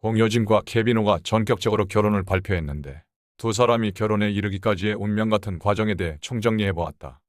공효진과 케비노가 전격적으로 결혼을 발표했는데 두 사람이 결혼에 이르기까지의 운명 같은 과정에 대해 총정리해보았다.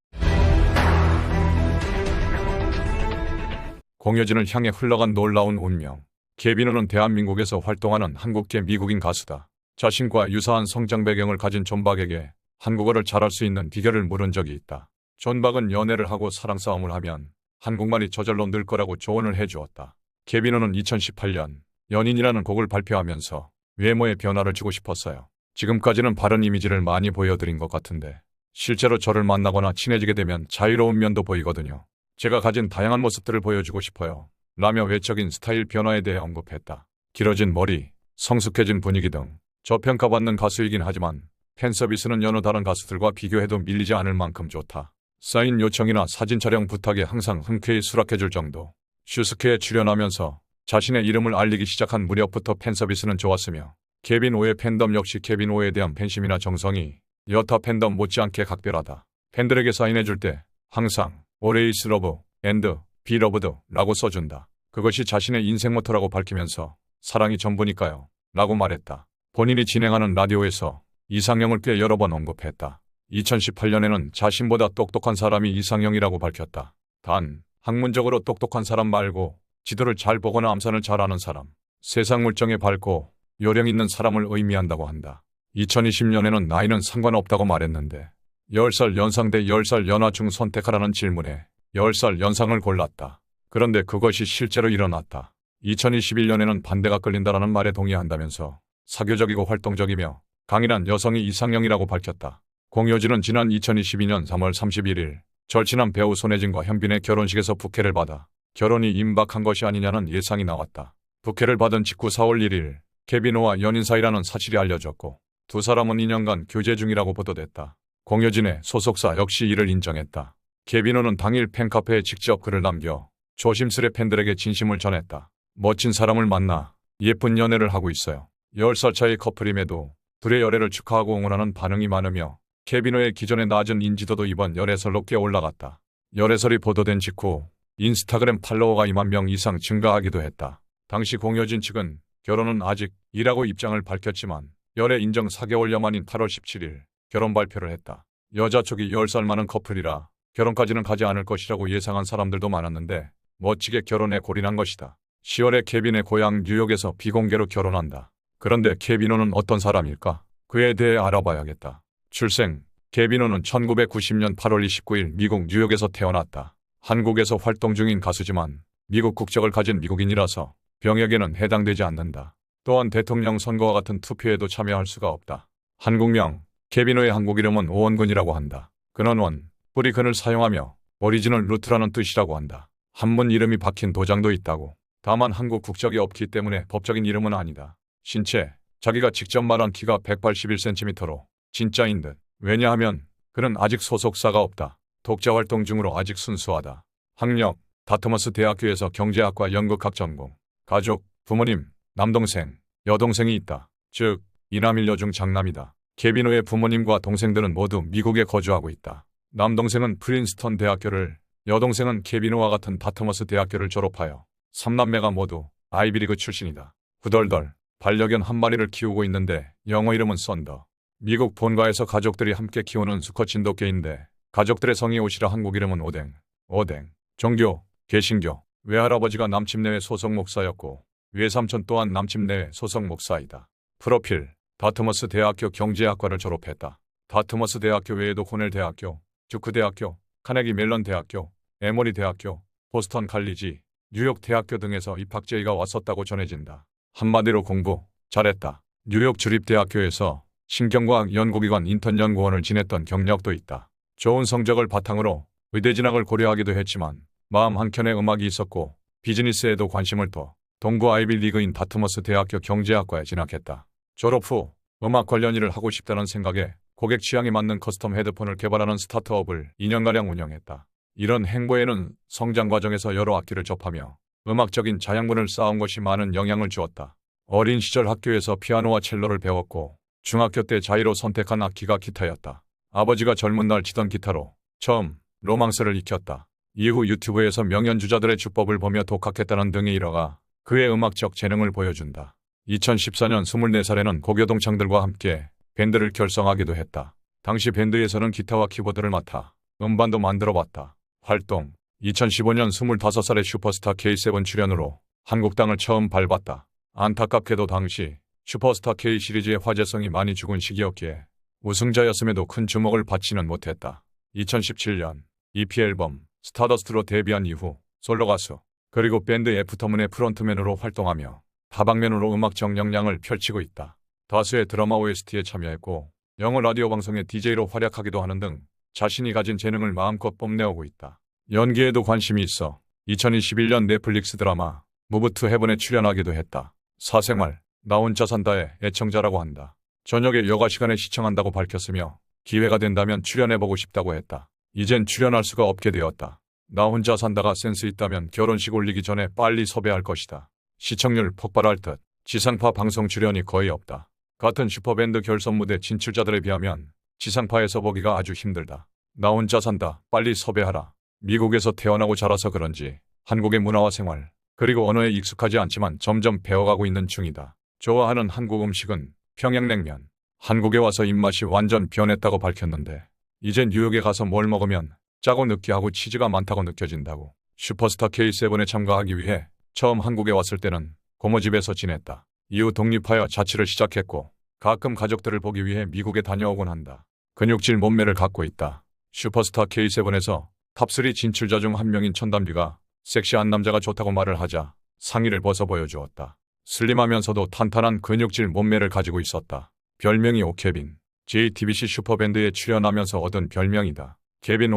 공효진을 향해 흘러간 놀라운 운명. 케비노는 대한민국에서 활동하는 한국계 미국인 가수다. 자신과 유사한 성장 배경을 가진 존박에게 한국어를 잘할 수 있는 비결을 물은 적이 있다. 존박은 연애를 하고 사랑 싸움을 하면 한국말이 저절로 늘 거라고 조언을 해주었다. 케비노는 2018년 연인이라는 곡을 발표하면서 외모에 변화를 주고 싶었어요. 지금까지는 바른 이미지를 많이 보여드린 것 같은데 실제로 저를 만나거나 친해지게 되면 자유로운 면도 보이거든요. 제가 가진 다양한 모습들을 보여주고 싶어요. 라며 외적인 스타일 변화에 대해 언급했다. 길어진 머리, 성숙해진 분위기 등 저평가받는 가수이긴 하지만 팬서비스는 여느 다른 가수들과 비교해도 밀리지 않을 만큼 좋다. 사인 요청이나 사진 촬영 부탁에 항상 흔쾌히 수락해줄 정도. 슈스케에 출연하면서 자신의 이름을 알리기 시작한 무렵부터 팬서비스는 좋았으며 케빈 오의 팬덤 역시 케빈 오에 대한 팬심이나 정성이 여타 팬덤 못지않게 각별하다. 팬들에게 사인해줄 때 항상 Always love and be loved 라고 써준다. 그것이 자신의 인생 모토라고 밝히면서 사랑이 전부니까요 라고 말했다. 본인이 진행하는 라디오에서 이상형을 꽤 여러 번 언급했다. 2018년에는 자신보다 똑똑한 사람이 이상형이라고 밝혔다. 단, 학문적으로 똑똑한 사람 말고 지도를 잘 보거나 암산을 잘 아는 사람, 세상 물정에 밝고 요령 있는 사람을 의미한다고 한다. 2020년에는 나이는 상관없다고 말했는데 10살 연상 대 10살 연하 중 선택하라는 질문에 10살 연상을 골랐다. 그런데 그것이 실제로 일어났다. 2021년에는 반대가 끌린다라는 말에 동의한다면서 사교적이고 활동적이며 강인한 여성이 이상형이라고 밝혔다. 공효진은 지난 2022년 3월 31일 절친한 배우 손예진과 현빈의 결혼식에서 부케를 받아 결혼이 임박한 것이 아니냐는 예상이 나왔다. 부케를 받은 직후 4월 1일 케비노와 연인 사이라는 사실이 알려졌고 두 사람은 2년간 교제 중이라고 보도됐다. 공효진의 소속사 역시 이를 인정했다. 케비노는 당일 팬카페에 직접 글을 남겨 조심스레 팬들에게 진심을 전했다. 멋진 사람을 만나 예쁜 연애를 하고 있어요. 10살 차이 커플임에도 둘의 열애를 축하하고 응원하는 반응이 많으며 케비노의 기존의 낮은 인지도도 이번 열애설로 꽤 올라갔다. 열애설이 보도된 직후 인스타그램 팔로워가 2만 명 이상 증가하기도 했다. 당시 공효진 측은 결혼은 아직이라고 입장을 밝혔지만 열애 인정 4개월여 만인 8월 17일 결혼 발표를 했다. 여자 쪽이 10살 많은 커플이라 결혼까지는 가지 않을 것이라고 예상한 사람들도 많았는데 멋지게 결혼에 골인한 것이다. 10월에 케빈의 고향 뉴욕에서 비공개로 결혼한다. 그런데 케비노는 어떤 사람일까? 그에 대해 알아봐야겠다. 출생, 케비노는 1990년 8월 29일 미국 뉴욕에서 태어났다. 한국에서 활동 중인 가수지만 미국 국적을 가진 미국인이라서 병역에는 해당되지 않는다. 또한 대통령 선거와 같은 투표에도 참여할 수가 없다. 한국명, 케비노의 한국 이름은 오원근이라고 한다. 근원원, 뿌리 근을 사용하며 오리지널 루트라는 뜻이라고 한다. 한문 이름이 박힌 도장도 있다고. 다만 한국 국적이 없기 때문에 법적인 이름은 아니다. 신체, 자기가 직접 말한 키가 181cm로 진짜인 듯. 왜냐하면 그는 아직 소속사가 없다. 독자 활동 중으로 아직 순수하다. 학력, 다트머스 대학교에서 경제학과 연극학 전공. 가족, 부모님, 남동생, 여동생이 있다. 즉, 이남일녀 중 장남이다. 케비노의 부모님과 동생들은 모두 미국에 거주하고 있다. 남동생은 프린스턴 대학교를, 여동생은 케비노와 같은 다트머스 대학교를 졸업하여 3남매가 모두 아이비리그 출신이다. 후덜덜, 반려견 한 마리를 키우고 있는데 영어 이름은 썬더. 미국 본가에서 가족들이 함께 키우는 수컷 진돗개인데 가족들의 성이 오시라 한국 이름은 오뎅. 오뎅. 종교, 개신교. 외할아버지가 남침내회 소속 목사였고 외삼촌 또한 남침내회 소속 목사이다. 프로필, 다트머스 대학교 경제학과를 졸업했다. 다트머스 대학교 외에도 코넬 대학교, 듀크 대학교, 카네기 멜론 대학교, 에모리 대학교, 보스턴 칼리지, 뉴욕 대학교 등에서 입학 제의가 왔었다고 전해진다. 한마디로 공부 잘했다. 뉴욕 주립대학교에서 신경과학 연구기관 인턴 연구원을 지냈던 경력도 있다. 좋은 성적을 바탕으로 의대 진학을 고려하기도 했지만 마음 한켠에 음악이 있었고 비즈니스에도 관심을 둬 동부 아이비리그인 다트머스 대학교 경제학과에 진학했다. 졸업 후 음악 관련 일을 하고 싶다는 생각에 고객 취향에 맞는 커스텀 헤드폰을 개발하는 스타트업을 2년가량 운영했다. 이런 행보에는 성장 과정에서 여러 악기를 접하며 음악적인 자양분을 쌓은 것이 많은 영향을 주었다. 어린 시절 학교에서 피아노와 첼로를 배웠고 중학교 때 자의로 선택한 악기가 기타였다. 아버지가 젊은 날 치던 기타로 처음 로망스를 익혔다. 이후 유튜브에서 명연주자들의 주법을 보며 독학했다는 등의 일화가 그의 음악적 재능을 보여준다. 2014년 24살에는 고교동창들과 함께 밴드를 결성하기도 했다. 당시 밴드에서는 기타와 키보드를 맡아 음반도 만들어봤다. 활동 2015년 25살의 슈퍼스타 K7 출연으로 한국땅을 처음 밟았다. 안타깝게도 당시 슈퍼스타 K 시리즈의 화제성이 많이 죽은 시기였기에 우승자였음에도 큰 주목을 받지는 못했다. 2017년 EP 앨범 스타더스트로 데뷔한 이후 솔로 가수 그리고 밴드 애프터문의 프론트맨으로 활동하며 다방면으로 음악적 역량을 펼치고 있다. 다수의 드라마 OST에 참여했고 영어 라디오 방송의 DJ로 활약하기도 하는 등 자신이 가진 재능을 마음껏 뽐내오고 있다. 연기에도 관심이 있어 2021년 넷플릭스 드라마 무브 투 헤븐에 출연하기도 했다. 사생활 나 혼자 산다의 애청자라고 한다. 저녁에 여가 시간에 시청한다고 밝혔으며 기회가 된다면 출연해보고 싶다고 했다. 이젠 출연할 수가 없게 되었다. 나 혼자 산다가 센스 있다면 결혼식 올리기 전에 빨리 섭외할 것이다. 시청률 폭발할 듯 지상파 방송 출연이 거의 없다. 같은 슈퍼밴드 결선 무대 진출자들에 비하면 지상파에서 보기가 아주 힘들다. 나 혼자 산다. 빨리 섭외하라. 미국에서 태어나고 자라서 그런지 한국의 문화와 생활 그리고 언어에 익숙하지 않지만 점점 배워가고 있는 중이다. 좋아하는 한국 음식은 평양냉면. 한국에 와서 입맛이 완전 변했다고 밝혔는데 이젠 뉴욕에 가서 뭘 먹으면 짜고 느끼하고 치즈가 많다고 느껴진다고. 슈퍼스타 K7에 참가하기 위해 처음 한국에 왔을 때는 고모집에서 지냈다. 이후 독립하여 자취를 시작했고 가끔 가족들을 보기 위해 미국에 다녀오곤 한다. 근육질 몸매를 갖고 있다. 슈퍼스타 K7에서 탑3 진출자 중 한 명인 천담비가 섹시한 남자가 좋다고 말을 하자 상의를 벗어 보여주었다. 슬림하면서도 탄탄한 근육질 몸매를 가지고 있었다. 별명이 오케빈. JTBC 슈퍼밴드에 출연하면서 얻은 별명이다. 케빈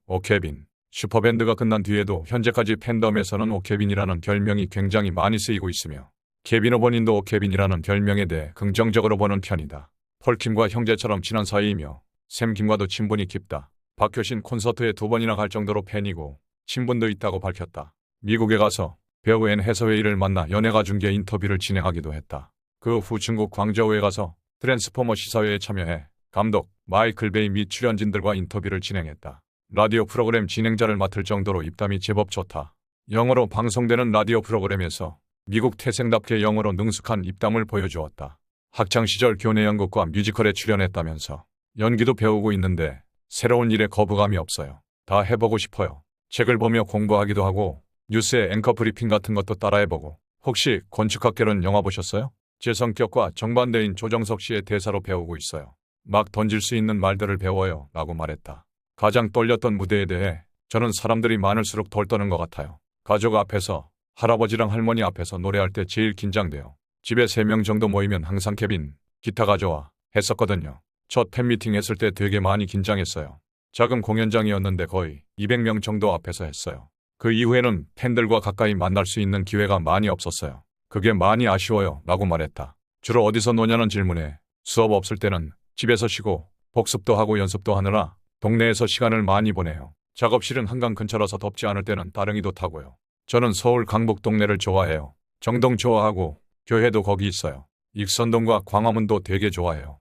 오케빈. 슈퍼밴드가 끝난 뒤에도 현재까지 팬덤에서는 오케빈이라는 별명이 굉장히 많이 쓰이고 있으며 케빈 오 본인도 오케빈이라는 별명에 대해 긍정적으로 보는 편이다. 폴킴과 형제처럼 친한 사이이며 샘킴과도 친분이 깊다. 박효신 콘서트에 2번이나 갈 정도로 팬이고 친분도 있다고 밝혔다. 미국에 가서 배우 앤 해서웨이를 만나 연예가 중계 인터뷰를 진행하기도 했다. 그 후 중국 광저우에 가서 트랜스포머 시사회에 참여해 감독 마이클 베이 및 출연진들과 인터뷰를 진행했다. 라디오 프로그램 진행자를 맡을 정도로 입담이 제법 좋다. 영어로 방송되는 라디오 프로그램에서 미국 태생답게 영어로 능숙한 입담을 보여주었다. 학창시절 교내 연극과 뮤지컬에 출연했다면서 연기도 배우고 있는데 새로운 일에 거부감이 없어요. 다 해보고 싶어요. 책을 보며 공부하기도 하고 뉴스의 앵커 브리핑 같은 것도 따라해보고. 혹시 건축학개론 영화 보셨어요? 제 성격과 정반대인 조정석 씨의 대사로 배우고 있어요. 막 던질 수 있는 말들을 배워요 라고 말했다. 가장 떨렸던 무대에 대해 저는 사람들이 많을수록 덜 떠는 것 같아요. 가족 앞에서 할아버지랑 할머니 앞에서 노래할 때 제일 긴장돼요. 집에 3명 정도 모이면 항상 케빈 기타 가져와 했었거든요. 첫 팬미팅 했을 때 되게 많이 긴장했어요. 작은 공연장이었는데 거의 200명 정도 앞에서 했어요. 그 이후에는 팬들과 가까이 만날 수 있는 기회가 많이 없었어요. 그게 많이 아쉬워요 라고 말했다. 주로 어디서 노냐는 질문에 수업 없을 때는 집에서 쉬고 복습도 하고 연습도 하느라 동네에서 시간을 많이 보내요. 작업실은 한강 근처라서 덥지 않을 때는 따릉이도 타고요. 저는 서울 강북 동네를 좋아해요. 정동 좋아하고 교회도 거기 있어요. 익선동과 광화문도 되게 좋아해요.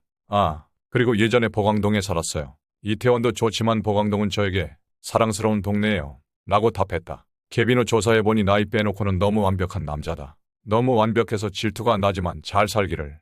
그리고 예전에 보광동에 살았어요. 이태원도 좋지만 보광동은 저에게 사랑스러운 동네예요 라고 답했다. 케빈 후 조사해보니 나이 빼놓고는 너무 완벽한 남자다. 너무 완벽해서 질투가 나지만 잘 살기를